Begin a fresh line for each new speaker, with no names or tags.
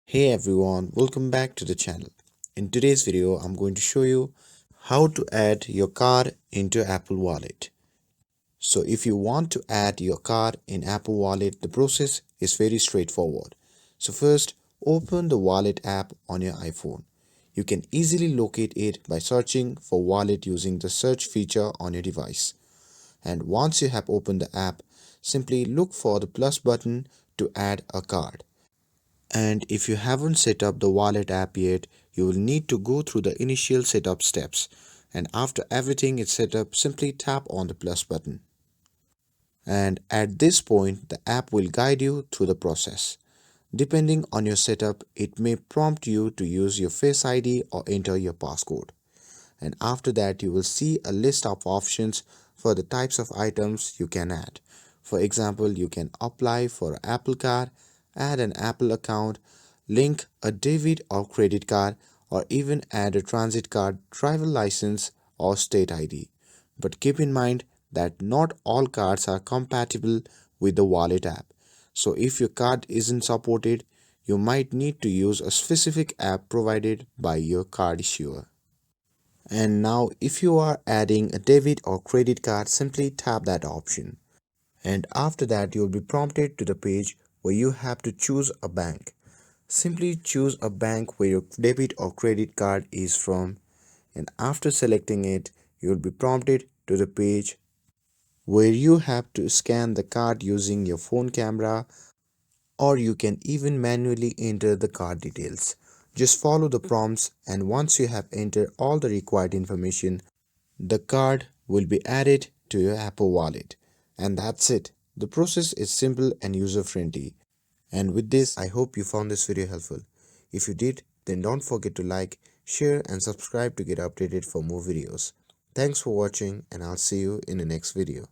Hey everyone, welcome back to the channel. In today's video, I'm going to show you how to add your card into Apple Wallet. So if you want to add your card in Apple Wallet, the process is very straightforward. So first, open the Wallet app on your iPhone. You can easily locate it by searching for Wallet using the search feature on your device. And once you have opened the app, simply look for the plus button to add a card. And if you haven't set up the wallet app yet, you will need to go through the initial setup steps. And after everything is set up, simply tap on the plus button. And at this point, the app will guide you through the process. Depending on your setup, it may prompt you to use your Face ID or enter your passcode. And after that, you will see a list of options for the types of items you can add. For example, you can apply for an Apple Card, add an Apple account, link a debit or credit card, or even add a transit card, driver license, or state ID. But keep in mind that not all cards are compatible with the wallet app. So if your card isn't supported, you might need to use a specific app provided by your card issuer. And now if you are adding a debit or credit card, simply tap that option. And after that, you'll be prompted to the page where you have to choose a bank. Simply choose a bank where your debit or credit card is from. And after selecting it, you'll be prompted to the page where you have to scan the card using your phone camera, or you can even manually enter the card details. Just follow the prompts, and once you have entered all the required information, the card will be added to your Apple Wallet. And that's it. The process is simple and user-friendly. And with this, I hope you found this video helpful. If you did, then don't forget to like, share and subscribe to get updated for more videos. Thanks for watching, and I'll see you in the next video.